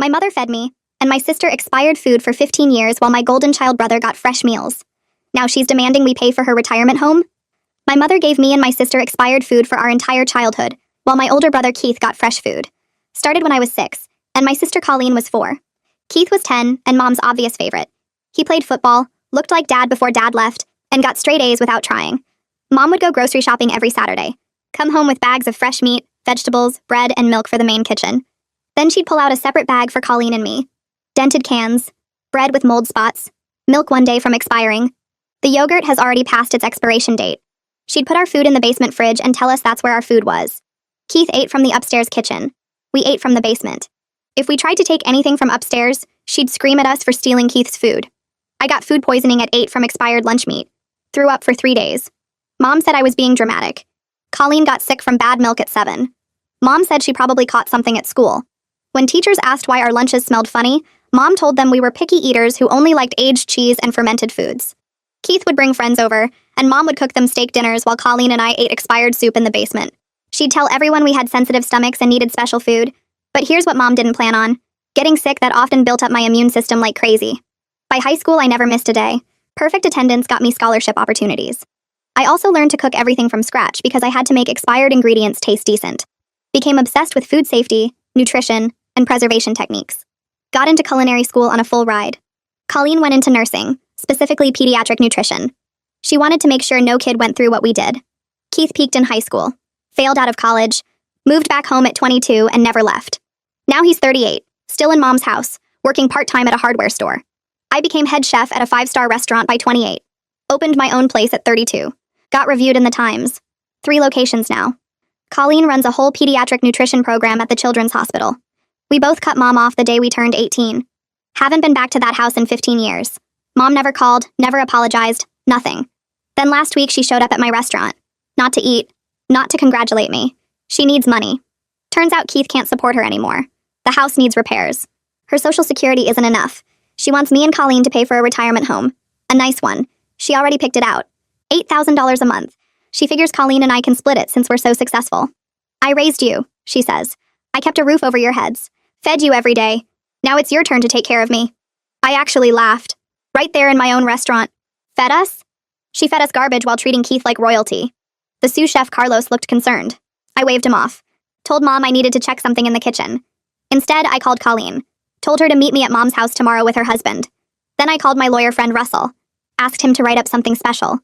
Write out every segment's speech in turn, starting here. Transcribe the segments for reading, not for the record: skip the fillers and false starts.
My mother fed me, and my sister expired food for 15 years while my golden child brother got fresh meals. Now she's demanding we pay for her retirement home? My mother gave me and my sister expired food for our entire childhood, while my older brother Keith got fresh food. Started when I was 6, and my sister Colleen was 4. Keith was 10, and Mom's obvious favorite. He played football, looked like Dad before Dad left, and got straight A's without trying. Mom would go grocery shopping every Saturday, come home with bags of fresh meat, vegetables, bread, and milk for the main kitchen. Then she'd pull out a separate bag for Colleen and me. Dented cans, bread with mold spots, milk one day from expiring. The yogurt has already passed its expiration date. She'd put our food in the basement fridge and tell us that's where our food was. Keith ate from the upstairs kitchen. We ate from the basement. If we tried to take anything from upstairs, she'd scream at us for stealing Keith's food. I got food poisoning at 8 from expired lunch meat. Threw up for 3 days. Mom said I was being dramatic. Colleen got sick from bad milk at 7. Mom said she probably caught something at school. When teachers asked why our lunches smelled funny, Mom told them we were picky eaters who only liked aged cheese and fermented foods. Keith would bring friends over, and Mom would cook them steak dinners while Colleen and I ate expired soup in the basement. She'd tell everyone we had sensitive stomachs and needed special food. But here's what Mom didn't plan on. Getting sick that often built up my immune system like crazy. By high school, I never missed a day. Perfect attendance got me scholarship opportunities. I also learned to cook everything from scratch because I had to make expired ingredients taste decent. Became obsessed with food safety, nutrition, and preservation techniques. Got into culinary school on a full ride. Colleen went into nursing, specifically pediatric nutrition. She wanted to make sure no kid went through what we did. Keith peaked in high school, failed out of college, moved back home at 22 and never left. Now he's 38, still in Mom's house, working part-time at a hardware store. I became head chef at a 5-star restaurant by 28. Opened my own place at 32. Got reviewed in the Times. 3 locations now. Colleen runs a whole pediatric nutrition program at the Children's Hospital. We both cut Mom off the day we turned 18. Haven't been back to that house in 15 years. Mom never called, never apologized, nothing. Then last week she showed up at my restaurant. Not to eat, not to congratulate me. She needs money. Turns out Keith can't support her anymore. The house needs repairs. Her Social Security isn't enough. She wants me and Colleen to pay for a retirement home. A nice one. She already picked it out. $8,000 a month. She figures Colleen and I can split it since we're so successful. I raised you, she says. I kept a roof over your heads. Fed you every day. Now it's your turn to take care of me. I actually laughed. Right there in my own restaurant. Fed us? She fed us garbage while treating Keith like royalty. The sous chef Carlos looked concerned. I waved him off. Told Mom I needed to check something in the kitchen. Instead, I called Colleen. Told her to meet me at Mom's house tomorrow with her husband. Then I called my lawyer friend Russell. Asked him to write up something special.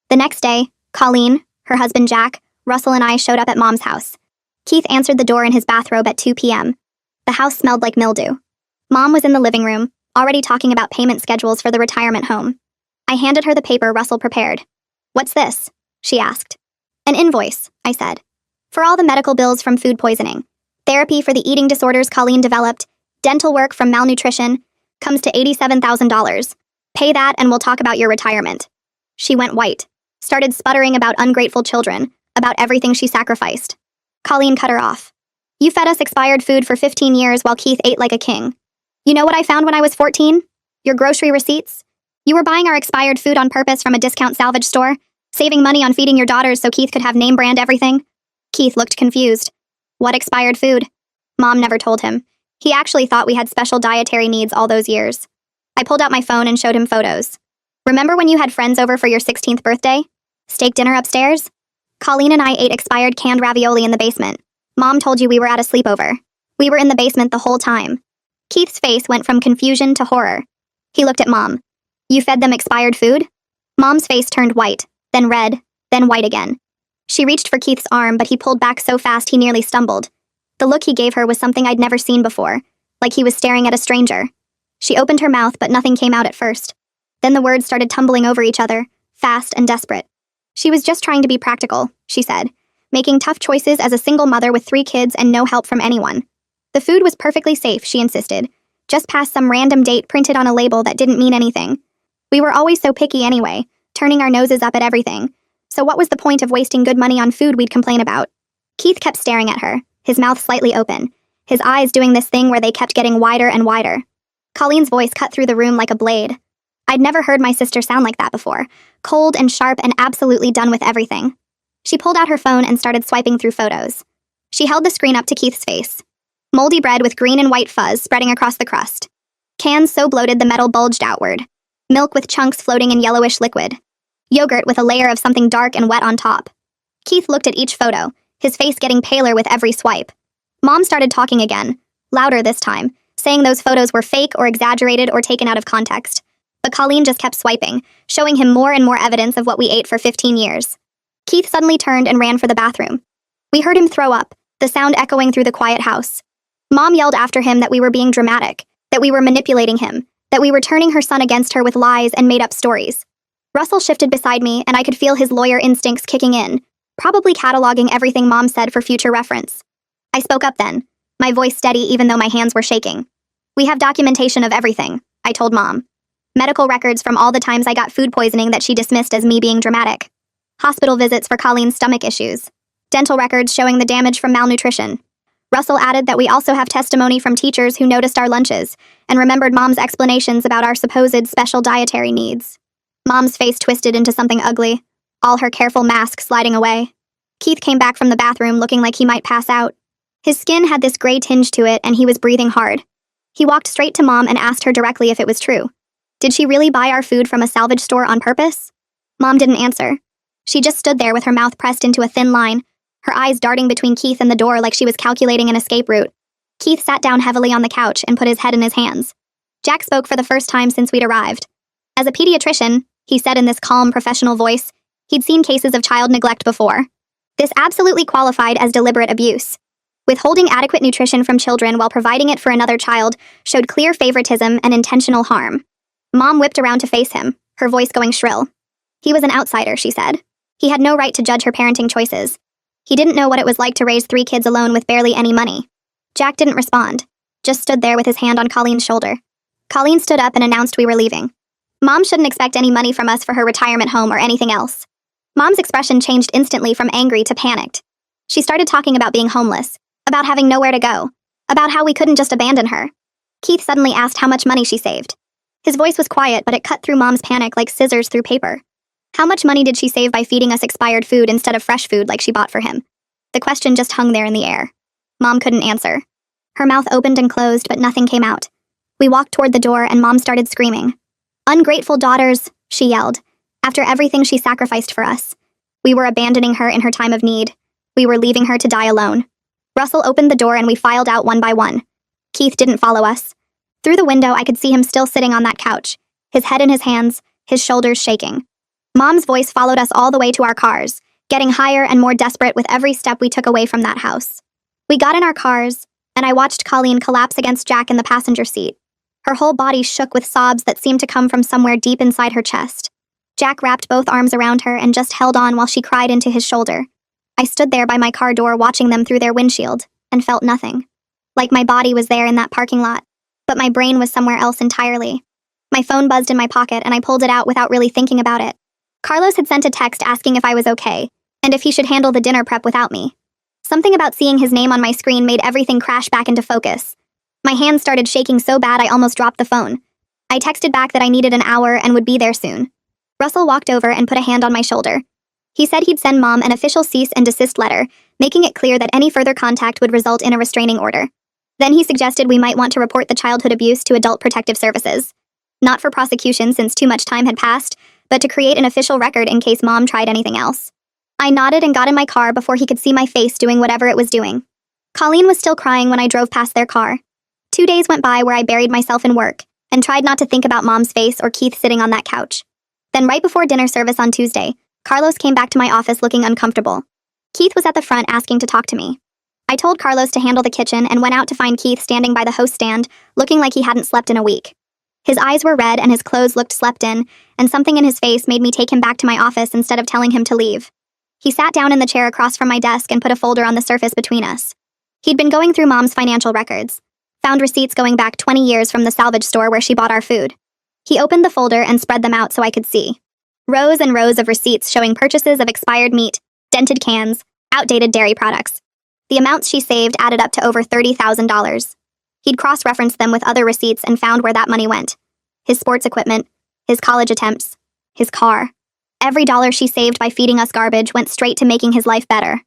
The next day, Colleen, her husband Jack, Russell and I showed up at Mom's house. Keith answered the door in his bathrobe at 2 p.m. The house smelled like mildew. Mom was in the living room, already talking about payment schedules for the retirement home. I handed her the paper Russell prepared. "What's this?" she asked. "An invoice," I said. "For all the medical bills from food poisoning. Therapy for the eating disorders Colleen developed, dental work from malnutrition, comes to $87,000. Pay that and we'll talk about your retirement." She went white, started sputtering about ungrateful children, about everything she sacrificed. Colleen cut her off. "You fed us expired food for 15 years while Keith ate like a king. You know what I found when I was 14? Your grocery receipts? You were buying our expired food on purpose from a discount salvage store, saving money on feeding your daughters so Keith could have name brand everything." Keith looked confused. "What expired food?" Mom never told him. He actually thought we had special dietary needs all those years. I pulled out my phone and showed him photos. "Remember when you had friends over for your 16th birthday? Steak dinner upstairs? Colleen and I ate expired canned ravioli in the basement. Mom told you we were at a sleepover. We were in the basement the whole time." Keith's face went from confusion to horror. He looked at Mom. "You fed them expired food?" Mom's face turned white, then red, then white again. She reached for Keith's arm, but he pulled back so fast he nearly stumbled. The look he gave her was something I'd never seen before, like he was staring at a stranger. She opened her mouth, but nothing came out at first. Then the words started tumbling over each other, fast and desperate. She was just trying to be practical, she said, making tough choices as a single mother with 3 kids and no help from anyone. The food was perfectly safe, she insisted, just past some random date printed on a label that didn't mean anything. We were always so picky anyway, turning our noses up at everything. So what was the point of wasting good money on food we'd complain about? Keith kept staring at her, his mouth slightly open, his eyes doing this thing where they kept getting wider and wider. Colleen's voice cut through the room like a blade. I'd never heard my sister sound like that before, cold and sharp and absolutely done with everything. She pulled out her phone and started swiping through photos. She held the screen up to Keith's face. Moldy bread with green and white fuzz spreading across the crust. Cans so bloated the metal bulged outward. Milk with chunks floating in yellowish liquid. Yogurt with a layer of something dark and wet on top. Keith looked at each photo, his face getting paler with every swipe. Mom started talking again, louder this time, saying those photos were fake or exaggerated or taken out of context. But Colleen just kept swiping, showing him more and more evidence of what we ate for 15 years. Keith suddenly turned and ran for the bathroom. We heard him throw up, the sound echoing through the quiet house. Mom yelled after him that we were being dramatic, that we were manipulating him, that we were turning her son against her with lies and made-up stories. Russell shifted beside me, and I could feel his lawyer instincts kicking in, probably cataloging everything Mom said for future reference. I spoke up then, my voice steady even though my hands were shaking. We have documentation of everything, I told Mom. Medical records from all the times I got food poisoning that she dismissed as me being dramatic. Hospital visits for Colleen's stomach issues. Dental records showing the damage from malnutrition. Russell added that we also have testimony from teachers who noticed our lunches and remembered Mom's explanations about our supposed special dietary needs. Mom's face twisted into something ugly, all her careful mask sliding away. Keith came back from the bathroom looking like he might pass out. His skin had this gray tinge to it and he was breathing hard. He walked straight to Mom and asked her directly if it was true. Did she really buy our food from a salvage store on purpose? Mom didn't answer. She just stood there with her mouth pressed into a thin line, her eyes darting between Keith and the door like she was calculating an escape route. Keith sat down heavily on the couch and put his head in his hands. Jack spoke for the first time since we'd arrived. As a pediatrician, he said in this calm, professional voice, he'd seen cases of child neglect before. This absolutely qualified as deliberate abuse. Withholding adequate nutrition from children while providing it for another child showed clear favoritism and intentional harm. Mom whipped around to face him, her voice going shrill. He was an outsider, she said. He had no right to judge her parenting choices. He didn't know what it was like to raise 3 kids alone with barely any money. Jack didn't respond, just stood there with his hand on Colleen's shoulder. Colleen stood up and announced we were leaving. Mom shouldn't expect any money from us for her retirement home or anything else. Mom's expression changed instantly from angry to panicked. She started talking about being homeless, about having nowhere to go, about how we couldn't just abandon her. Keith suddenly asked how much money she saved. His voice was quiet, but it cut through Mom's panic like scissors through paper. How much money did she save by feeding us expired food instead of fresh food like she bought for him? The question just hung there in the air. Mom couldn't answer. Her mouth opened and closed, but nothing came out. We walked toward the door and Mom started screaming. "Ungrateful daughters," she yelled. After everything she sacrificed for us. We were abandoning her in her time of need. We were leaving her to die alone. Russell opened the door and we filed out one by one. Keith didn't follow us. Through the window, I could see him still sitting on that couch, his head in his hands, his shoulders shaking. Mom's voice followed us all the way to our cars, getting higher and more desperate with every step we took away from that house. We got in our cars, and I watched Colleen collapse against Jack in the passenger seat. Her whole body shook with sobs that seemed to come from somewhere deep inside her chest. Jack wrapped both arms around her and just held on while she cried into his shoulder. I stood there by my car door watching them through their windshield, and felt nothing. Like my body was there in that parking lot, but my brain was somewhere else entirely. My phone buzzed in my pocket and I pulled it out without really thinking about it. Carlos had sent a text asking if I was okay, and if he should handle the dinner prep without me. Something about seeing his name on my screen made everything crash back into focus. My hands started shaking so bad I almost dropped the phone. I texted back that I needed an hour and would be there soon. Russell walked over and put a hand on my shoulder. He said he'd send Mom an official cease and desist letter, making it clear that any further contact would result in a restraining order. Then he suggested we might want to report the childhood abuse to Adult Protective Services. Not for prosecution since too much time had passed, but to create an official record in case Mom tried anything else. I nodded and got in my car before he could see my face doing whatever it was doing. Colleen was still crying when I drove past their car. 2 days went by where I buried myself in work and tried not to think about Mom's face or Keith sitting on that couch. Then right before dinner service on Tuesday, Carlos came back to my office looking uncomfortable. Keith was at the front asking to talk to me. I told Carlos to handle the kitchen and went out to find Keith standing by the host stand, looking like he hadn't slept in a week. His eyes were red and his clothes looked slept in, and something in his face made me take him back to my office instead of telling him to leave. He sat down in the chair across from my desk and put a folder on the surface between us. He'd been going through Mom's financial records, found receipts going back 20 years from the salvage store where she bought our food. He opened the folder and spread them out so I could see. Rows and rows of receipts showing purchases of expired meat, dented cans, outdated dairy products. The amounts she saved added up to over $30,000. He'd cross-referenced them with other receipts and found where that money went. His sports equipment, his college attempts, his car. Every dollar she saved by feeding us garbage went straight to making his life better.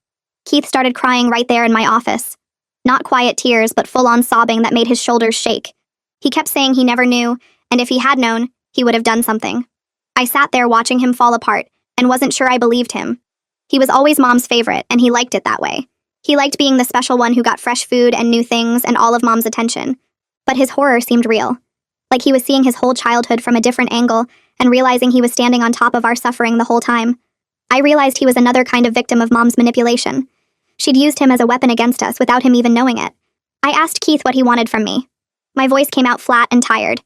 Keith started crying right there in my office. Not quiet tears, but full-on sobbing that made his shoulders shake. He kept saying he never knew, and if he had known, he would have done something. I sat there watching him fall apart, and wasn't sure I believed him. He was always Mom's favorite, and he liked it that way. He liked being the special one who got fresh food and new things and all of Mom's attention. But his horror seemed real. Like he was seeing his whole childhood from a different angle and realizing he was standing on top of our suffering the whole time. I realized he was another kind of victim of Mom's manipulation. She'd used him as a weapon against us without him even knowing it. I asked Keith what he wanted from me. My voice came out flat and tired.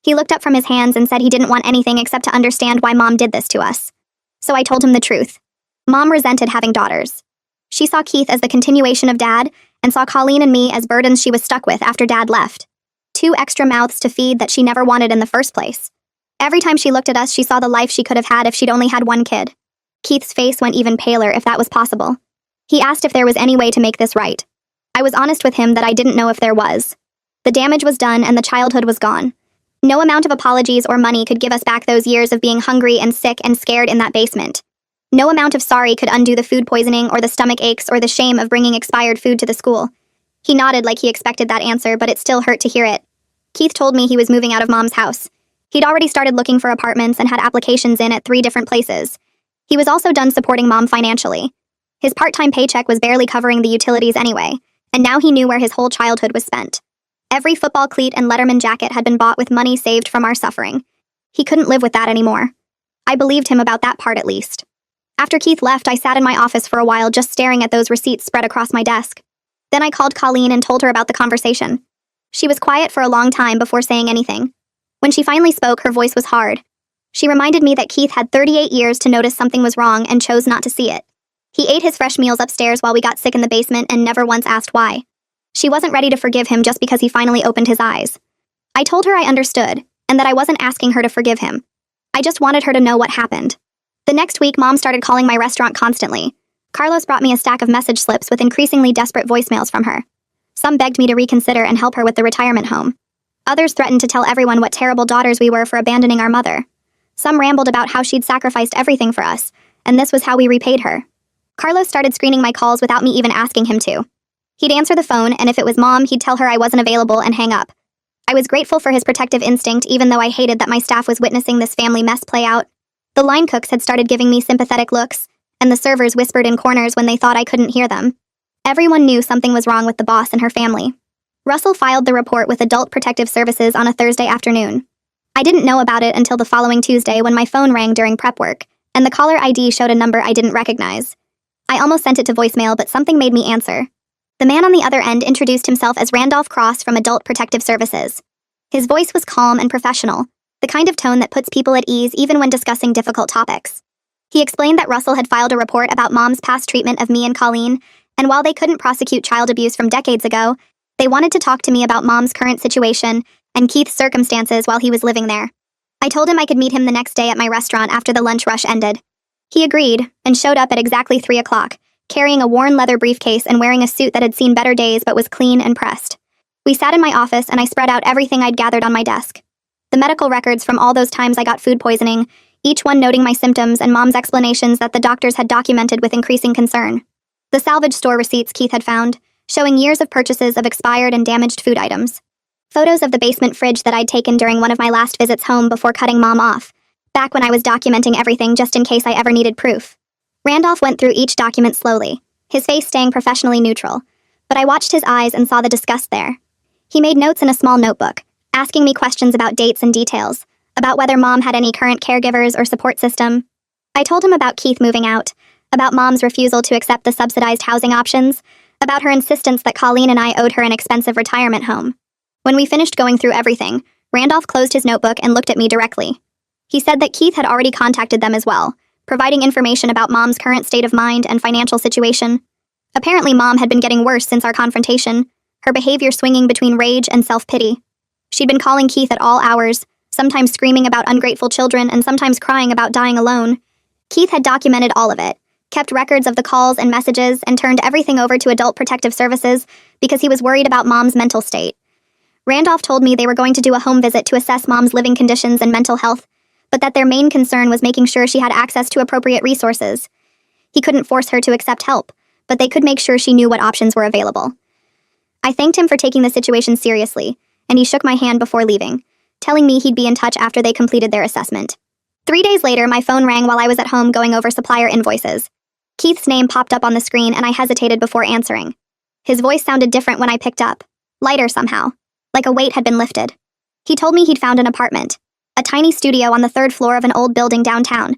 He looked up from his hands and said he didn't want anything except to understand why Mom did this to us. So I told him the truth. Mom resented having daughters. She saw Keith as the continuation of Dad and saw Colleen and me as burdens she was stuck with after Dad left. 2 extra mouths to feed that she never wanted in the first place. Every time she looked at us, she saw the life she could have had if she'd only had one kid. Keith's face went even paler if that was possible. He asked if there was any way to make this right. I was honest with him that I didn't know if there was. The damage was done and the childhood was gone. No amount of apologies or money could give us back those years of being hungry and sick and scared in that basement. No amount of sorry could undo the food poisoning or the stomach aches or the shame of bringing expired food to the school. He nodded like he expected that answer, but it still hurt to hear it. Keith told me he was moving out of Mom's house. He'd already started looking for apartments and had applications in at 3 different places. He was also done supporting Mom financially. His part-time paycheck was barely covering the utilities anyway, and now he knew where his whole childhood was spent. Every football cleat and Letterman jacket had been bought with money saved from our suffering. He couldn't live with that anymore. I believed him about that part at least. After Keith left, I sat in my office for a while just staring at those receipts spread across my desk. Then I called Colleen and told her about the conversation. She was quiet for a long time before saying anything. When she finally spoke, her voice was hard. She reminded me that Keith had 38 years to notice something was wrong and chose not to see it. He ate his fresh meals upstairs while we got sick in the basement and never once asked why. She wasn't ready to forgive him just because he finally opened his eyes. I told her I understood, and that I wasn't asking her to forgive him. I just wanted her to know what happened. The next week, Mom started calling my restaurant constantly. Carlos brought me a stack of message slips with increasingly desperate voicemails from her. Some begged me to reconsider and help her with the retirement home. Others threatened to tell everyone what terrible daughters we were for abandoning our mother. Some rambled about how she'd sacrificed everything for us, and this was how we repaid her. Carlos started screening my calls without me even asking him to. He'd answer the phone, and if it was Mom, he'd tell her I wasn't available and hang up. I was grateful for his protective instinct, even though I hated that my staff was witnessing this family mess play out. The line cooks had started giving me sympathetic looks, and the servers whispered in corners when they thought I couldn't hear them. Everyone knew something was wrong with the boss and her family. Russell filed the report with Adult Protective Services on a Thursday afternoon. I didn't know about it until the following Tuesday when my phone rang during prep work, and the caller ID showed a number I didn't recognize. I almost sent it to voicemail, but something made me answer. The man on the other end introduced himself as Randolph Cross from Adult Protective Services. His voice was calm and professional, the kind of tone that puts people at ease even when discussing difficult topics. He explained that Russell had filed a report about Mom's past treatment of me and Colleen, and while they couldn't prosecute child abuse from decades ago, they wanted to talk to me about Mom's current situation and Keith's circumstances while he was living there. I told him I could meet him the next day at my restaurant after the lunch rush ended. He agreed, and showed up at exactly 3 o'clock, carrying a worn leather briefcase and wearing a suit that had seen better days but was clean and pressed. We sat in my office and I spread out everything I'd gathered on my desk. The medical records from all those times I got food poisoning, each one noting my symptoms and Mom's explanations that the doctors had documented with increasing concern. The salvage store receipts Keith had found, showing years of purchases of expired and damaged food items. Photos of the basement fridge that I'd taken during one of my last visits home before cutting Mom off, back when I was documenting everything just in case I ever needed proof. Randolph went through each document slowly, his face staying professionally neutral, but I watched his eyes and saw the disgust there. He made notes in a small notebook, asking me questions about dates and details, about whether Mom had any current caregivers or support system. I told him about Keith moving out, about Mom's refusal to accept the subsidized housing options, about her insistence that Colleen and I owed her an expensive retirement home. When we finished going through everything, Randolph closed his notebook and looked at me directly. He said that Keith had already contacted them as well, providing information about Mom's current state of mind and financial situation. Apparently, Mom had been getting worse since our confrontation, her behavior swinging between rage and self-pity. She'd been calling Keith at all hours, sometimes screaming about ungrateful children and sometimes crying about dying alone. Keith had documented all of it, kept records of the calls and messages, and turned everything over to Adult Protective Services because he was worried about Mom's mental state. Randolph told me they were going to do a home visit to assess Mom's living conditions and mental health, but that their main concern was making sure she had access to appropriate resources. He couldn't force her to accept help, but they could make sure she knew what options were available. I thanked him for taking the situation seriously, and he shook my hand before leaving, telling me he'd be in touch after they completed their assessment. 3 days later, my phone rang while I was at home going over supplier invoices. Keith's name popped up on the screen and I hesitated before answering. His voice sounded different when I picked up, lighter somehow, like a weight had been lifted. He told me he'd found an apartment, a tiny studio on the 3rd floor of an old building downtown.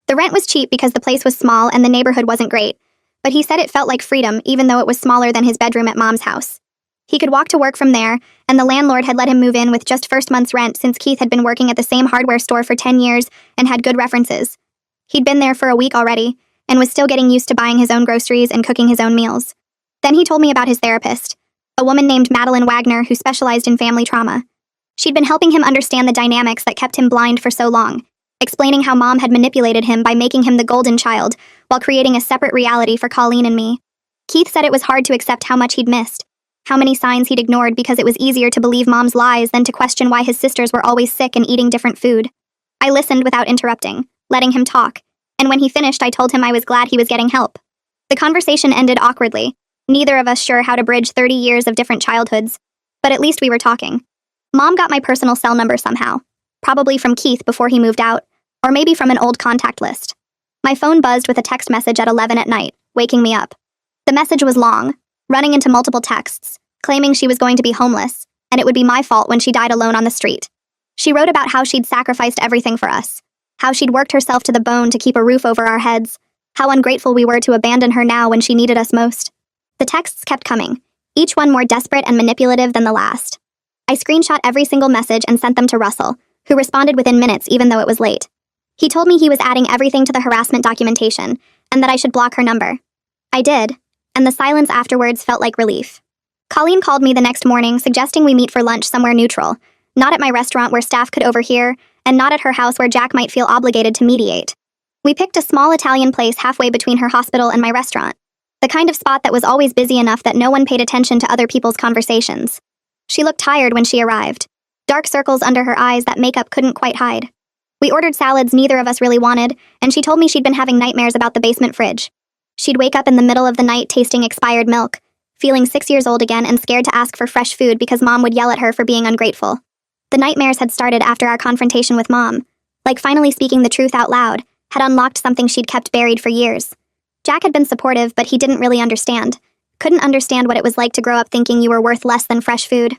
The rent was cheap because the place was small and the neighborhood wasn't great, but he said it felt like freedom even though it was smaller than his bedroom at Mom's house. He could walk to work from there, and the landlord had let him move in with just first month's rent since Keith had been working at the same hardware store for 10 years and had good references. He'd been there for a week already, and was still getting used to buying his own groceries and cooking his own meals. Then he told me about his therapist, a woman named Madeline Wagner who specialized in family trauma. She'd been helping him understand the dynamics that kept him blind for so long, explaining how Mom had manipulated him by making him the golden child while creating a separate reality for Colleen and me. Keith said it was hard to accept how much he'd missed, how many signs he'd ignored because it was easier to believe Mom's lies than to question why his sisters were always sick and eating different food. I listened without interrupting, letting him talk, and when he finished I told him I was glad he was getting help. The conversation ended awkwardly, neither of us sure how to bridge 30 years of different childhoods, but at least we were talking. Mom got my personal cell number somehow, probably from Keith before he moved out, or maybe from an old contact list. My phone buzzed with a text message at 11 at night, waking me up. The message was long, running into multiple texts, claiming she was going to be homeless, and it would be my fault when she died alone on the street. She wrote about how she'd sacrificed everything for us, how she'd worked herself to the bone to keep a roof over our heads, how ungrateful we were to abandon her now when she needed us most. The texts kept coming, each one more desperate and manipulative than the last. I screenshot every single message and sent them to Russell, who responded within minutes even though it was late. He told me he was adding everything to the harassment documentation, and that I should block her number. I did, and the silence afterwards felt like relief. Colleen called me the next morning suggesting we meet for lunch somewhere neutral, not at my restaurant where staff could overhear, and not at her house where Jack might feel obligated to mediate. We picked a small Italian place halfway between her hospital and my restaurant, the kind of spot that was always busy enough that no one paid attention to other people's conversations. She looked tired when she arrived, dark circles under her eyes that makeup couldn't quite hide. We ordered salads neither of us really wanted, and she told me she'd been having nightmares about the basement fridge. She'd wake up in the middle of the night tasting expired milk, feeling 6 years old again and scared to ask for fresh food because Mom would yell at her for being ungrateful. The nightmares had started after our confrontation with Mom, like finally speaking the truth out loud, had unlocked something she'd kept buried for years. Jack had been supportive, but he didn't really understand. Couldn't understand what it was like to grow up thinking you were worth less than fresh food.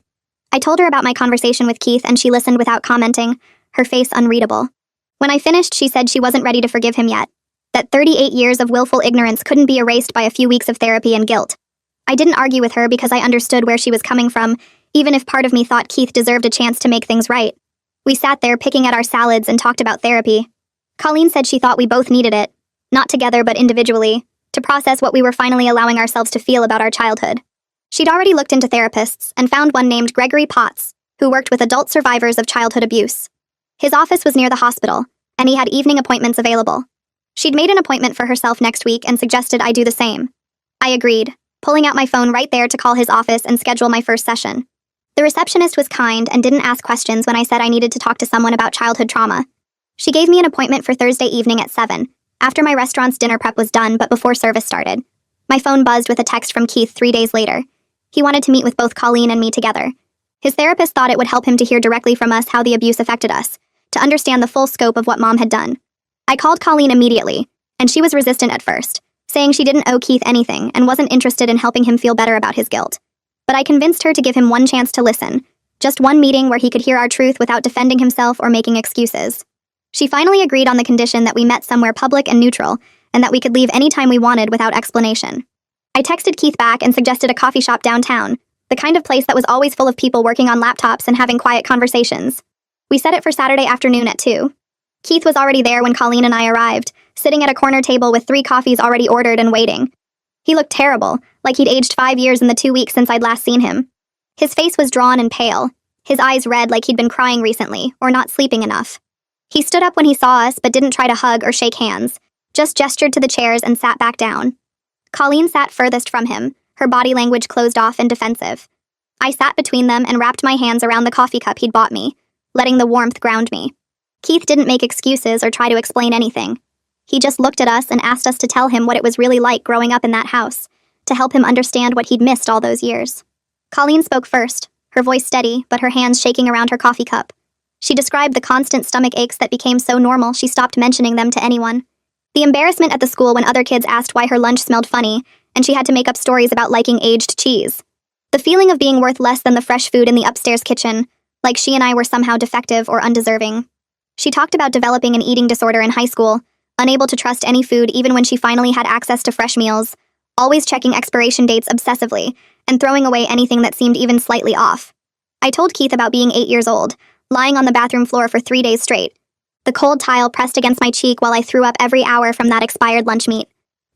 I told her about my conversation with Keith and she listened without commenting, her face unreadable. When I finished, she said she wasn't ready to forgive him yet, that 38 years of willful ignorance couldn't be erased by a few weeks of therapy and guilt. I didn't argue with her because I understood where she was coming from, even if part of me thought Keith deserved a chance to make things right. We sat there picking at our salads and talked about therapy. Colleen said she thought we both needed it, not together but individually, to process what we were finally allowing ourselves to feel about our childhood. She'd already looked into therapists and found one named Gregory Potts, who worked with adult survivors of childhood abuse. His office was near the hospital, and he had evening appointments available. She'd made an appointment for herself next week and suggested I do the same. I agreed, pulling out my phone right there to call his office and schedule my first session. The receptionist was kind and didn't ask questions when I said I needed to talk to someone about childhood trauma. She gave me an appointment for Thursday evening at 7, after my restaurant's dinner prep was done but before service started. My phone buzzed with a text from Keith 3 days later. He wanted to meet with both Colleen and me together. His therapist thought it would help him to hear directly from us how the abuse affected us, to understand the full scope of what Mom had done. I called Colleen immediately, and she was resistant at first, saying she didn't owe Keith anything and wasn't interested in helping him feel better about his guilt. But I convinced her to give him one chance to listen, just one meeting where he could hear our truth without defending himself or making excuses. She finally agreed on the condition that we met somewhere public and neutral, and that we could leave any time we wanted without explanation. I texted Keith back and suggested a coffee shop downtown, the kind of place that was always full of people working on laptops and having quiet conversations. We set it for Saturday afternoon at 2. Keith was already there when Colleen and I arrived, sitting at a corner table with 3 coffees already ordered and waiting. He looked terrible, like he'd aged 5 years in the 2 weeks since I'd last seen him. His face was drawn and pale, his eyes red like he'd been crying recently or not sleeping enough. He stood up when he saw us but didn't try to hug or shake hands, just gestured to the chairs and sat back down. Colleen sat furthest from him, her body language closed off and defensive. I sat between them and wrapped my hands around the coffee cup he'd bought me, letting the warmth ground me. Keith didn't make excuses or try to explain anything. He just looked at us and asked us to tell him what it was really like growing up in that house, to help him understand what he'd missed all those years. Colleen spoke first, her voice steady, but her hands shaking around her coffee cup. She described the constant stomach aches that became so normal she stopped mentioning them to anyone. The embarrassment at the school when other kids asked why her lunch smelled funny, and she had to make up stories about liking aged cheese. The feeling of being worth less than the fresh food in the upstairs kitchen, like she and I were somehow defective or undeserving. She talked about developing an eating disorder in high school, unable to trust any food even when she finally had access to fresh meals, always checking expiration dates obsessively, and throwing away anything that seemed even slightly off. I told Keith about being 8 years old, lying on the bathroom floor for 3 days straight. The cold tile pressed against my cheek while I threw up every hour from that expired lunch meat.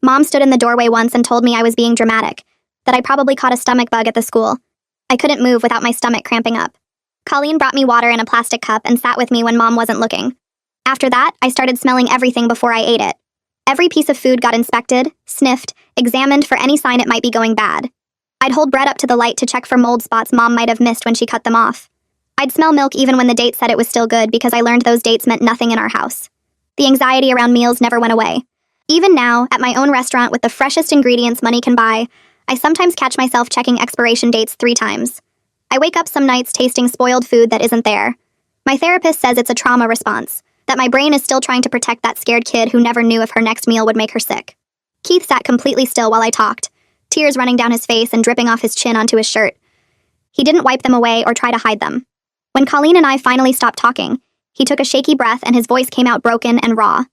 Mom stood in the doorway once and told me I was being dramatic, that I probably caught a stomach bug at the school. I couldn't move without my stomach cramping up. Colleen brought me water in a plastic cup and sat with me when Mom wasn't looking. After that, I started smelling everything before I ate it. Every piece of food got inspected, sniffed, examined for any sign it might be going bad. I'd hold bread up to the light to check for mold spots Mom might have missed when she cut them off. I'd smell milk even when the date said it was still good because I learned those dates meant nothing in our house. The anxiety around meals never went away. Even now, at my own restaurant with the freshest ingredients money can buy, I sometimes catch myself checking expiration dates 3 times. I wake up some nights tasting spoiled food that isn't there. My therapist says it's a trauma response, that my brain is still trying to protect that scared kid who never knew if her next meal would make her sick. Keith sat completely still while I talked, tears running down his face and dripping off his chin onto his shirt. He didn't wipe them away or try to hide them. When Colleen and I finally stopped talking, he took a shaky breath and his voice came out broken and raw.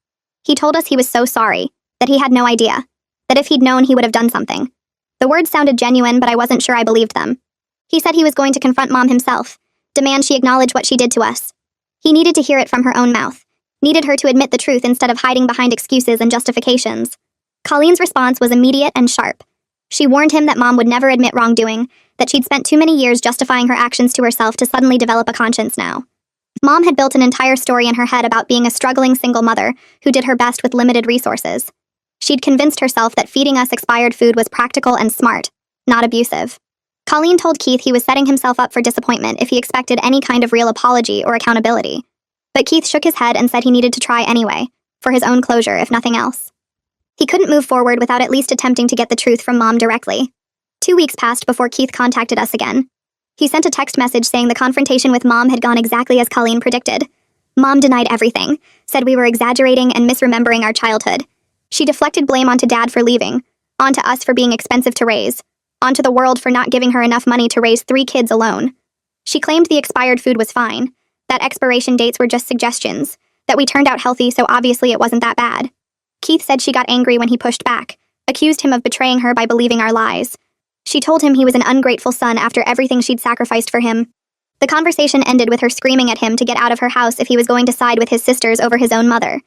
He told us he was so sorry, that he had no idea, that if he'd known he would have done something. The words sounded genuine, but I wasn't sure I believed them. He said he was going to confront Mom himself, demand she acknowledge what she did to us. He needed to hear it from her own mouth, needed her to admit the truth instead of hiding behind excuses and justifications. Colleen's response was immediate and sharp. She warned him that Mom would never admit wrongdoing, that she'd spent too many years justifying her actions to herself to suddenly develop a conscience now. Mom had built an entire story in her head about being a struggling single mother who did her best with limited resources. She'd convinced herself that feeding us expired food was practical and smart, not abusive. Colleen told Keith he was setting himself up for disappointment if he expected any kind of real apology or accountability. But Keith shook his head and said he needed to try anyway, for his own closure if nothing else. He couldn't move forward without at least attempting to get the truth from Mom directly. 2 weeks passed before Keith contacted us again. He sent a text message saying the confrontation with Mom had gone exactly as Colleen predicted. Mom denied everything, said we were exaggerating and misremembering our childhood. She deflected blame onto Dad for leaving, onto us for being expensive to raise, onto the world for not giving her enough money to raise 3 kids alone. She claimed the expired food was fine, that expiration dates were just suggestions, that we turned out healthy so obviously it wasn't that bad. Keith said she got angry when he pushed back, accused him of betraying her by believing our lies. She told him he was an ungrateful son after everything she'd sacrificed for him. The conversation ended with her screaming at him to get out of her house if he was going to side with his sisters over his own mother.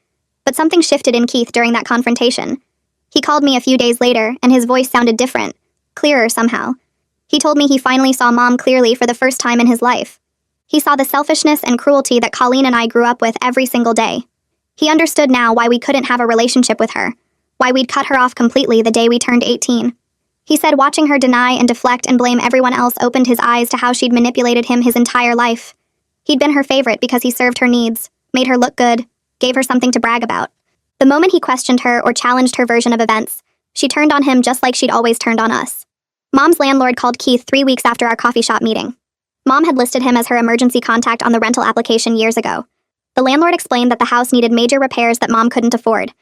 But something shifted in Keith during that confrontation. He called me a few days later, and his voice sounded different, clearer somehow. He told me he finally saw Mom clearly for the first time in his life. He saw the selfishness and cruelty that Colleen and I grew up with every single day. He understood now why we couldn't have a relationship with her, why we'd cut her off completely the day we turned 18. He said watching her deny and deflect and blame everyone else opened his eyes to how she'd manipulated him his entire life. He'd been her favorite because he served her needs, made her look good, gave her something to brag about. The moment he questioned her or challenged her version of events, she turned on him just like she'd always turned on us. Mom's landlord called Keith 3 weeks after our coffee shop meeting. Mom had listed him as her emergency contact on the rental application years ago. The landlord explained that the house needed major repairs that Mom couldn't afford.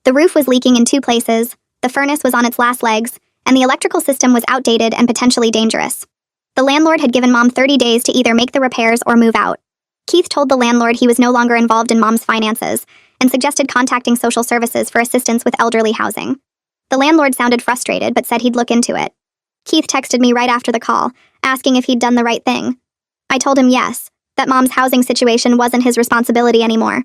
The roof was leaking in 2 places, the furnace was on its last legs, and the electrical system was outdated and potentially dangerous. The landlord had given Mom 30 days to either make the repairs or move out. Keith told the landlord he was no longer involved in Mom's finances and suggested contacting social services for assistance with elderly housing. The landlord sounded frustrated but said he'd look into it. Keith texted me right after the call, asking if he'd done the right thing. I told him yes, that Mom's housing situation wasn't his responsibility anymore.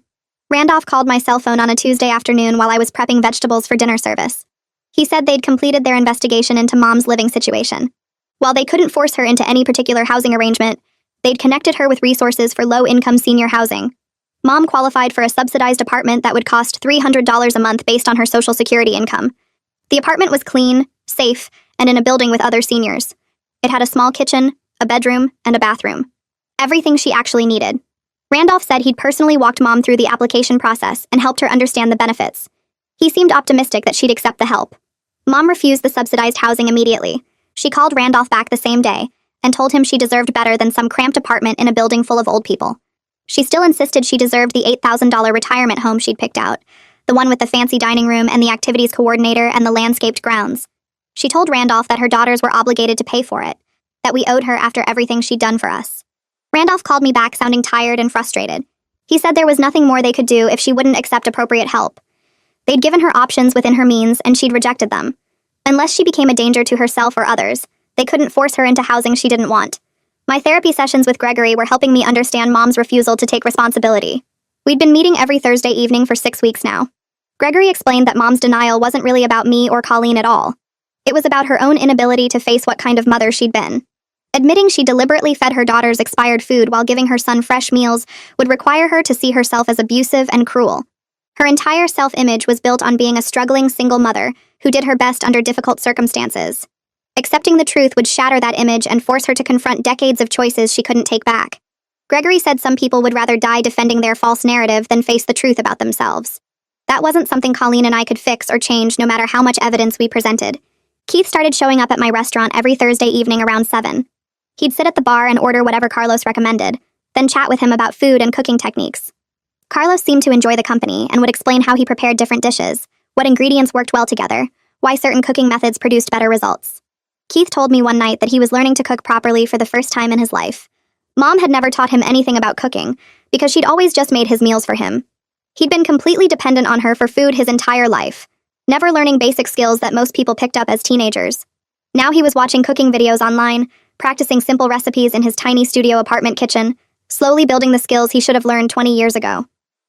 Randolph called my cell phone on a Tuesday afternoon while I was prepping vegetables for dinner service. He said they'd completed their investigation into Mom's living situation. While they couldn't force her into any particular housing arrangement, they'd connected her with resources for low-income senior housing. Mom qualified for a subsidized apartment that would cost $300 a month based on her Social Security income. The apartment was clean, safe, and in a building with other seniors. It had a small kitchen, a bedroom, and a bathroom. Everything she actually needed. Randolph said he'd personally walked Mom through the application process and helped her understand the benefits. He seemed optimistic that she'd accept the help. Mom refused the subsidized housing immediately. She called Randolph back the same day, and told him she deserved better than some cramped apartment in a building full of old people. She still insisted she deserved the $8,000 retirement home she'd picked out, the one with the fancy dining room and the activities coordinator and the landscaped grounds. She told Randolph that her daughters were obligated to pay for it, that we owed her after everything she'd done for us. Randolph called me back sounding tired and frustrated. He said there was nothing more they could do if she wouldn't accept appropriate help. They'd given her options within her means, and she'd rejected them. Unless she became a danger to herself or others, they couldn't force her into housing she didn't want. My therapy sessions with Gregory were helping me understand Mom's refusal to take responsibility. We'd been meeting every Thursday evening for 6 weeks now. Gregory explained that Mom's denial wasn't really about me or Colleen at all. It was about her own inability to face what kind of mother she'd been. Admitting she deliberately fed her daughters expired food while giving her son fresh meals would require her to see herself as abusive and cruel. Her entire self-image was built on being a struggling single mother who did her best under difficult circumstances. Accepting the truth would shatter that image and force her to confront decades of choices she couldn't take back. Gregory said some people would rather die defending their false narrative than face the truth about themselves. That wasn't something Colleen and I could fix or change no matter how much evidence we presented. Keith started showing up at my restaurant every Thursday evening around 7. He'd sit at the bar and order whatever Carlos recommended, then chat with him about food and cooking techniques. Carlos seemed to enjoy the company and would explain how he prepared different dishes, what ingredients worked well together, why certain cooking methods produced better results. Keith told me one night that he was learning to cook properly for the first time in his life. Mom had never taught him anything about cooking, because she'd always just made his meals for him. He'd been completely dependent on her for food his entire life, never learning basic skills that most people picked up as teenagers. Now he was watching cooking videos online, practicing simple recipes in his tiny studio apartment kitchen, slowly building the skills he should have learned 20 years ago.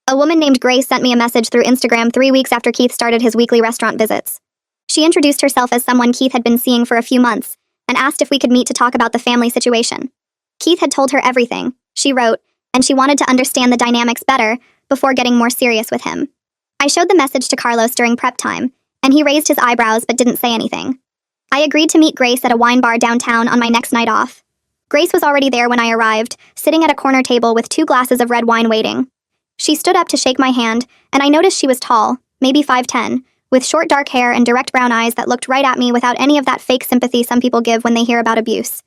A woman named Grace sent me a message through Instagram 3 weeks after Keith started his weekly restaurant visits. She introduced herself as someone Keith had been seeing for a few months and asked if we could meet to talk about the family situation. Keith had told her everything, she wrote, and she wanted to understand the dynamics better before getting more serious with him. I showed the message to Carlos during prep time, and he raised his eyebrows but didn't say anything. I agreed to meet Grace at a wine bar downtown on my next night off. Grace was already there when I arrived, sitting at a corner table with 2 glasses of red wine waiting. She stood up to shake my hand, and I noticed she was tall, maybe 5'10", with short dark hair and direct brown eyes that looked right at me without any of that fake sympathy some people give when they hear about abuse.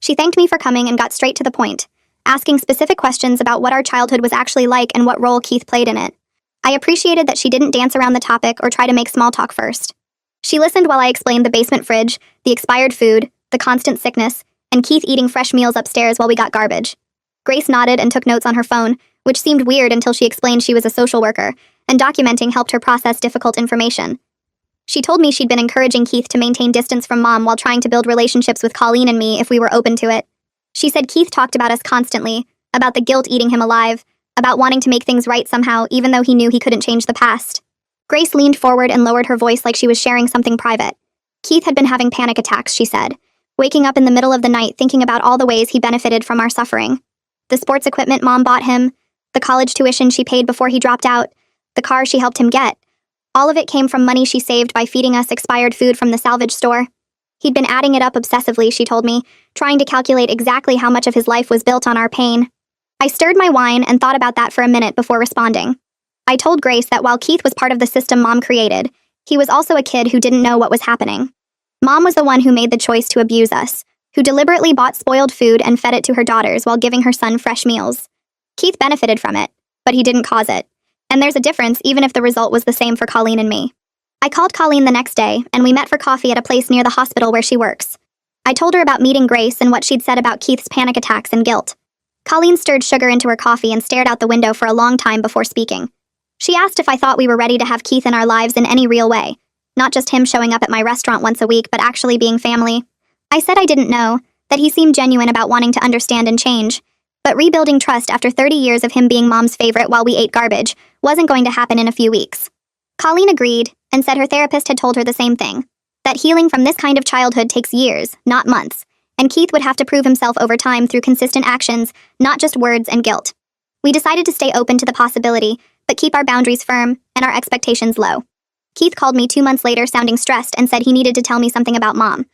She thanked me for coming and got straight to the point, asking specific questions about what our childhood was actually like and what role Keith played in it. I appreciated that she didn't dance around the topic or try to make small talk first. She listened while I explained the basement fridge, the expired food, the constant sickness, and Keith eating fresh meals upstairs while we got garbage. Grace nodded and took notes on her phone, which seemed weird until she explained she was a social worker, and documenting helped her process difficult information. She told me she'd been encouraging Keith to maintain distance from Mom while trying to build relationships with Colleen and me if we were open to it. She said Keith talked about us constantly, about the guilt eating him alive, about wanting to make things right somehow even though he knew he couldn't change the past. Grace leaned forward and lowered her voice like she was sharing something private. Keith had been having panic attacks, she said, waking up in the middle of the night thinking about all the ways he benefited from our suffering. The sports equipment Mom bought him, the college tuition she paid before he dropped out, the car she helped him get. All of it came from money she saved by feeding us expired food from the salvage store. He'd been adding it up obsessively, she told me, trying to calculate exactly how much of his life was built on our pain. I stirred my wine and thought about that for a minute before responding. I told Grace that while Keith was part of the system Mom created, he was also a kid who didn't know what was happening. Mom was the one who made the choice to abuse us, who deliberately bought spoiled food and fed it to her daughters while giving her son fresh meals. Keith benefited from it, but he didn't cause it. And there's a difference even if the result was the same for Colleen and me. I called Colleen the next day, and we met for coffee at a place near the hospital where she works. I told her about meeting Grace and what she'd said about Keith's panic attacks and guilt. Colleen stirred sugar into her coffee and stared out the window for a long time before speaking. She asked if I thought we were ready to have Keith in our lives in any real way, not just him showing up at my restaurant once a week, but actually being family. I said I didn't know, that he seemed genuine about wanting to understand and change, but rebuilding trust after 30 years of him being Mom's favorite while we ate garbage wasn't going to happen in a few weeks. Colleen agreed and said her therapist had told her the same thing, that healing from this kind of childhood takes years, not months, and Keith would have to prove himself over time through consistent actions, not just words and guilt. We decided to stay open to the possibility, but keep our boundaries firm and our expectations low. Keith called me 2 months later sounding stressed and said he needed to tell me something about Mom.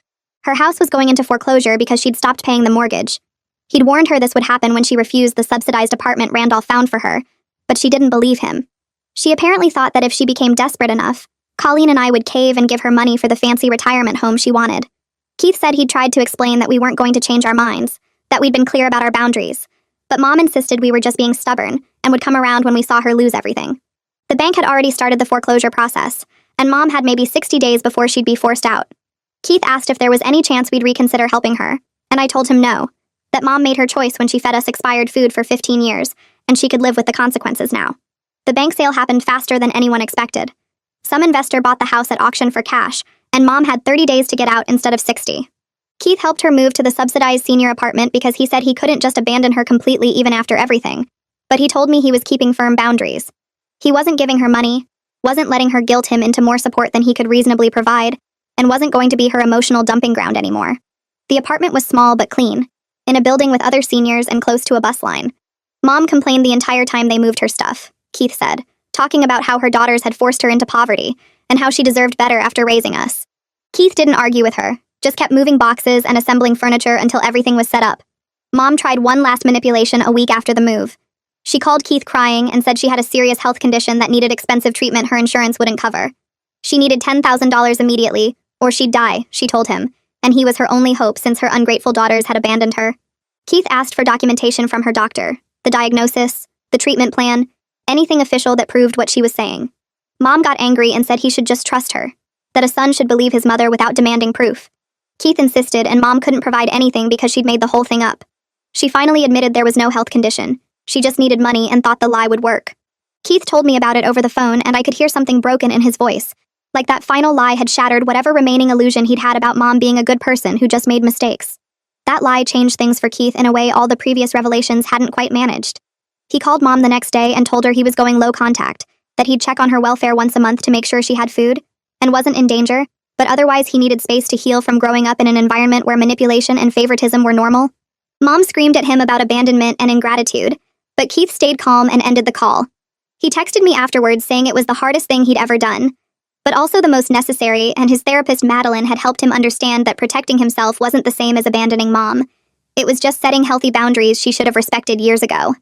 Her house was going into foreclosure because she'd stopped paying the mortgage. He'd warned her this would happen when she refused the subsidized apartment Randolph found for her, but she didn't believe him. She apparently thought that if she became desperate enough, Colleen and I would cave and give her money for the fancy retirement home she wanted. Keith said he'd tried to explain that we weren't going to change our minds, that we'd been clear about our boundaries. But Mom insisted we were just being stubborn and would come around when we saw her lose everything. The bank had already started the foreclosure process, and Mom had maybe 60 days before she'd be forced out. Keith asked if there was any chance we'd reconsider helping her, and I told him no, that Mom made her choice when she fed us expired food for 15 years, and she could live with the consequences now. The bank sale happened faster than anyone expected. Some investor bought the house at auction for cash, and Mom had 30 days to get out instead of 60. Keith helped her move to the subsidized senior apartment because he said he couldn't just abandon her completely even after everything, but he told me he was keeping firm boundaries. He wasn't giving her money, wasn't letting her guilt him into more support than he could reasonably provide, and wasn't going to be her emotional dumping ground anymore. The apartment was small but clean, in a building with other seniors and close to a bus line. Mom complained the entire time they moved her stuff, Keith said, talking about how her daughters had forced her into poverty, and how she deserved better after raising us. Keith didn't argue with her, just kept moving boxes and assembling furniture until everything was set up. Mom tried one last manipulation a week after the move. She called Keith crying and said she had a serious health condition that needed expensive treatment her insurance wouldn't cover. She needed $10,000 immediately, or she'd die, she told him, and he was her only hope since her ungrateful daughters had abandoned her. Keith asked for documentation from her doctor, the diagnosis, the treatment plan, anything official that proved what she was saying. Mom got angry and said he should just trust her, that a son should believe his mother without demanding proof. Keith insisted, and Mom couldn't provide anything because she'd made the whole thing up. She finally admitted there was no health condition. She just needed money and thought the lie would work. Keith told me about it over the phone, and I could hear something broken in his voice, like that final lie had shattered whatever remaining illusion he'd had about Mom being a good person who just made mistakes. That lie changed things for Keith in a way all the previous revelations hadn't quite managed. He called Mom the next day and told her he was going low contact, that he'd check on her welfare once a month to make sure she had food, and wasn't in danger, but otherwise he needed space to heal from growing up in an environment where manipulation and favoritism were normal. Mom screamed at him about abandonment and ingratitude, but Keith stayed calm and ended the call. He texted me afterwards saying it was the hardest thing he'd ever done, but also the most necessary, and his therapist Madeline had helped him understand that protecting himself wasn't the same as abandoning Mom. It was just setting healthy boundaries she should have respected years ago.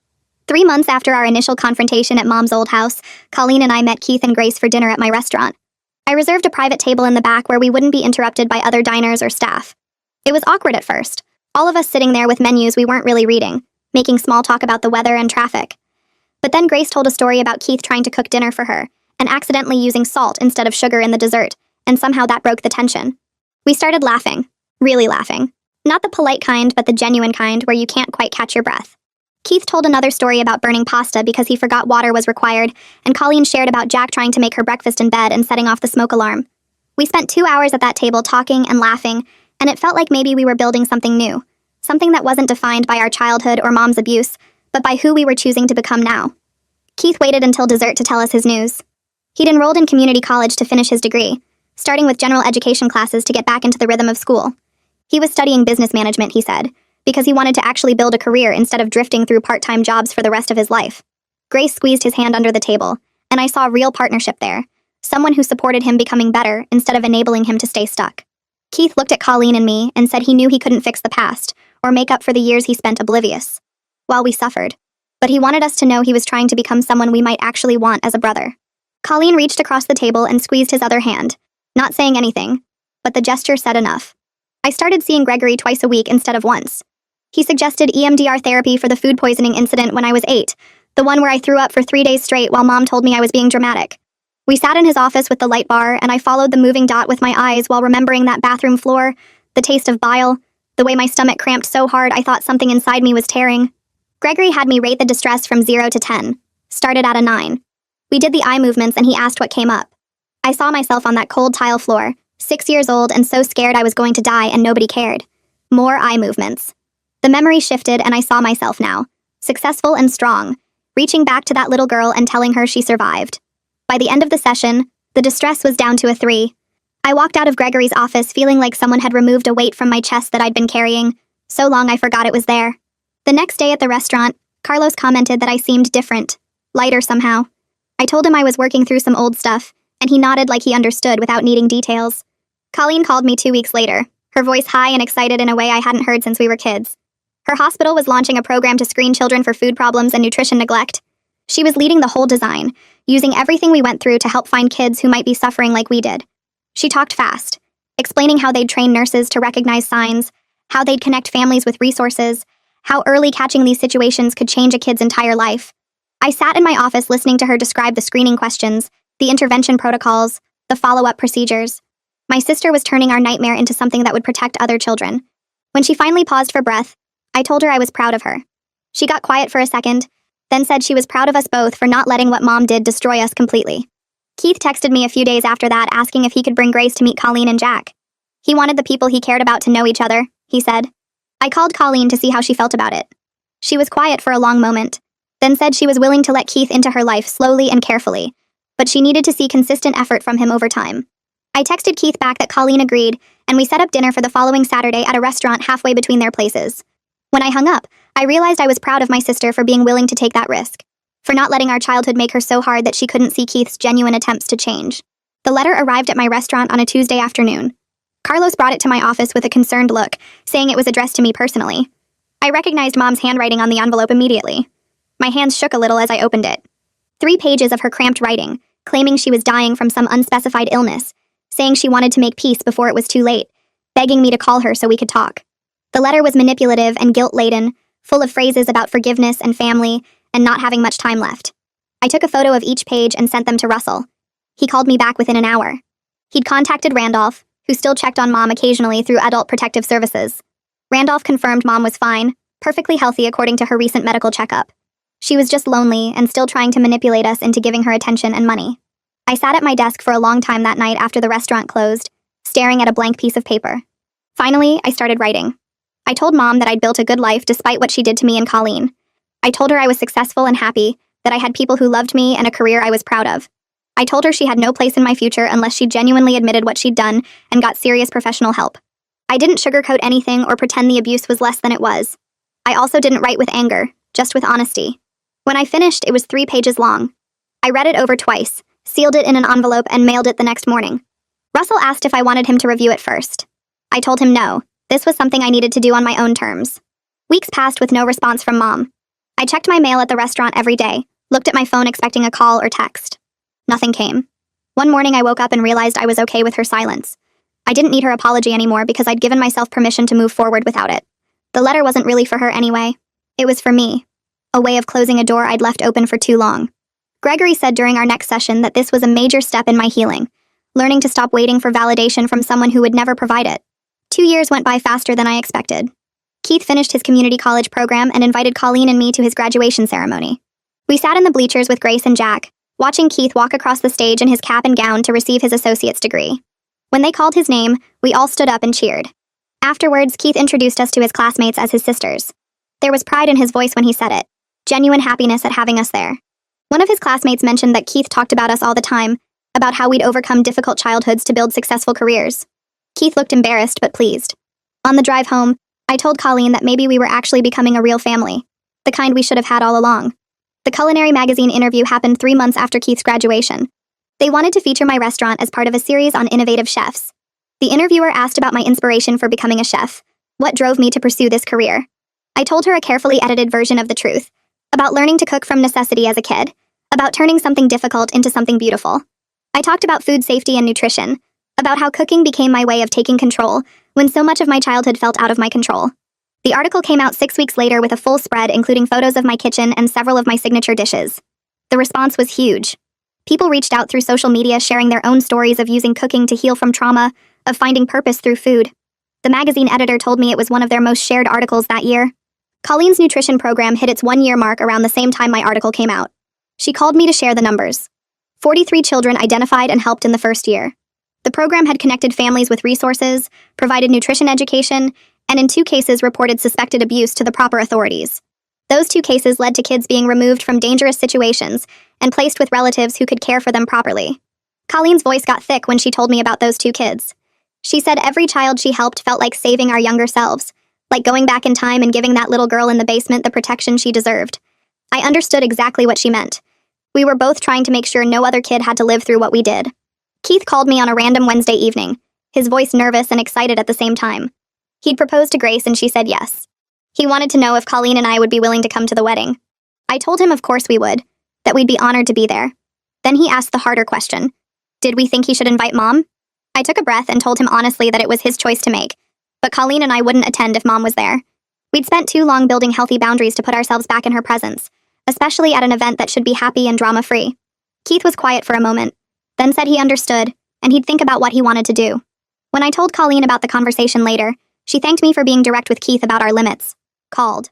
3 months after our initial confrontation at Mom's old house, Colleen and I met Keith and Grace for dinner at my restaurant. I reserved a private table in the back where we wouldn't be interrupted by other diners or staff. It was awkward at first, all of us sitting there with menus we weren't really reading, making small talk about the weather and traffic. But then Grace told a story about Keith trying to cook dinner for her, and accidentally using salt instead of sugar in the dessert, and somehow that broke the tension. We started laughing, really laughing. Not the polite kind, but the genuine kind where you can't quite catch your breath. Keith told another story about burning pasta because he forgot water was required, and Colleen shared about Jack trying to make her breakfast in bed and setting off the smoke alarm. We spent 2 hours at that table talking and laughing, and it felt like maybe we were building something new, something that wasn't defined by our childhood or Mom's abuse, but by who we were choosing to become now. Keith waited until dessert to tell us his news. He'd enrolled in community college to finish his degree, starting with general education classes to get back into the rhythm of school. He was studying business management, he said, because he wanted to actually build a career instead of drifting through part-time jobs for the rest of his life. Grace squeezed his hand under the table, and I saw real partnership there, someone who supported him becoming better instead of enabling him to stay stuck. Keith looked at Colleen and me and said he knew he couldn't fix the past, or make up for the years he spent oblivious, while we suffered. But he wanted us to know he was trying to become someone we might actually want as a brother. Colleen reached across the table and squeezed his other hand, not saying anything, but the gesture said enough. I started seeing Gregory twice a week instead of once. He suggested EMDR therapy for the food poisoning incident when I was 8, the one where I threw up for 3 days straight while Mom told me I was being dramatic. We sat in his office with the light bar, and I followed the moving dot with my eyes while remembering that bathroom floor, the taste of bile, the way my stomach cramped so hard I thought something inside me was tearing. Gregory had me rate the distress from 0 to 10, started at a 9. We did the eye movements and he asked what came up. I saw myself on that cold tile floor, 6 years old and so scared I was going to die and nobody cared. More eye movements. The memory shifted and I saw myself now, successful and strong, reaching back to that little girl and telling her she survived. By the end of the session, the distress was down to a 3. I walked out of Gregory's office feeling like someone had removed a weight from my chest that I'd been carrying, so long I forgot it was there. The next day at the restaurant, Carlos commented that I seemed different, lighter somehow. I told him I was working through some old stuff, and he nodded like he understood without needing details. Colleen called me 2 weeks later, her voice high and excited in a way I hadn't heard since we were kids. Her hospital was launching a program to screen children for food problems and nutrition neglect. She was leading the whole design, using everything we went through to help find kids who might be suffering like we did. She talked fast, explaining how they'd train nurses to recognize signs, how they'd connect families with resources, how early catching these situations could change a kid's entire life. I sat in my office listening to her describe the screening questions, the intervention protocols, the follow-up procedures. My sister was turning our nightmare into something that would protect other children. When she finally paused for breath, I told her I was proud of her. She got quiet for a second, then said she was proud of us both for not letting what Mom did destroy us completely. Keith texted me a few days after that asking if he could bring Grace to meet Colleen and Jack. He wanted the people he cared about to know each other, he said. I called Colleen to see how she felt about it. She was quiet for a long moment, then said she was willing to let Keith into her life slowly and carefully, but she needed to see consistent effort from him over time. I texted Keith back that Colleen agreed, and we set up dinner for the following Saturday at a restaurant halfway between their places. When I hung up, I realized I was proud of my sister for being willing to take that risk, for not letting our childhood make her so hard that she couldn't see Keith's genuine attempts to change. The letter arrived at my restaurant on a Tuesday afternoon. Carlos brought it to my office with a concerned look, saying it was addressed to me personally. I recognized Mom's handwriting on the envelope immediately. My hands shook a little as I opened it. 3 pages of her cramped writing, claiming she was dying from some unspecified illness, saying she wanted to make peace before it was too late, begging me to call her so we could talk. The letter was manipulative and guilt-laden, full of phrases about forgiveness and family, and not having much time left. I took a photo of each page and sent them to Russell. He called me back within an hour. He'd contacted Randolph, who still checked on Mom occasionally through Adult Protective Services. Randolph confirmed Mom was fine, perfectly healthy according to her recent medical checkup. She was just lonely and still trying to manipulate us into giving her attention and money. I sat at my desk for a long time that night after the restaurant closed, staring at a blank piece of paper. Finally, I started writing. I told Mom that I'd built a good life despite what she did to me and Colleen. I told her I was successful and happy, that I had people who loved me and a career I was proud of. I told her she had no place in my future unless she genuinely admitted what she'd done and got serious professional help. I didn't sugarcoat anything or pretend the abuse was less than it was. I also didn't write with anger, just with honesty. When I finished, it was 3 pages long. I read it over twice, sealed it in an envelope, and mailed it the next morning. Russell asked if I wanted him to review it first. I told him no. This was something I needed to do on my own terms. Weeks passed with no response from Mom. I checked my mail at the restaurant every day, looked at my phone expecting a call or text. Nothing came. One morning I woke up and realized I was okay with her silence. I didn't need her apology anymore because I'd given myself permission to move forward without it. The letter wasn't really for her anyway. It was for me. A way of closing a door I'd left open for too long. Gregory said during our next session that this was a major step in my healing, learning to stop waiting for validation from someone who would never provide it. 2 years went by faster than I expected. Keith finished his community college program and invited Colleen and me to his graduation ceremony. We sat in the bleachers with Grace and Jack, watching Keith walk across the stage in his cap and gown to receive his associate's degree. When they called his name, we all stood up and cheered. Afterwards, Keith introduced us to his classmates as his sisters. There was pride in his voice when he said it, genuine happiness at having us there. One of his classmates mentioned that Keith talked about us all the time, about how we'd overcome difficult childhoods to build successful careers. Keith looked embarrassed but pleased. On the drive home, I told Colleen that maybe we were actually becoming a real family, the kind we should have had all along. The culinary magazine interview happened 3 months after Keith's graduation. They wanted to feature my restaurant as part of a series on innovative chefs. The interviewer asked about my inspiration for becoming a chef, what drove me to pursue this career. I told her a carefully edited version of the truth, about learning to cook from necessity as a kid, about turning something difficult into something beautiful. I talked about food safety and nutrition, about how cooking became my way of taking control when so much of my childhood felt out of my control. The article came out 6 weeks later with a full spread including photos of my kitchen and several of my signature dishes. The response was huge. People reached out through social media sharing their own stories of using cooking to heal from trauma, of finding purpose through food. The magazine editor told me it was one of their most shared articles that year. Colleen's nutrition program hit its 1-year mark around the same time my article came out. She called me to share the numbers. 43 children identified and helped in the first year. The program had connected families with resources, provided nutrition education, and in 2 cases reported suspected abuse to the proper authorities. Those 2 cases led to kids being removed from dangerous situations and placed with relatives who could care for them properly. Colleen's voice got thick when she told me about those 2 kids. She said every child she helped felt like saving our younger selves, like going back in time and giving that little girl in the basement the protection she deserved. I understood exactly what she meant. We were both trying to make sure no other kid had to live through what we did. Keith called me on a random Wednesday evening, his voice nervous and excited at the same time. He'd proposed to Grace and she said yes. He wanted to know if Colleen and I would be willing to come to the wedding. I told him of course we would, that we'd be honored to be there. Then he asked the harder question. Did we think he should invite Mom? I took a breath and told him honestly that it was his choice to make, but Colleen and I wouldn't attend if Mom was there. We'd spent too long building healthy boundaries to put ourselves back in her presence, especially at an event that should be happy and drama-free. Keith was quiet for a moment, then said he understood, and he'd think about what he wanted to do. When I told Colleen about the conversation later, she thanked me for being direct with Keith about our limits. Called.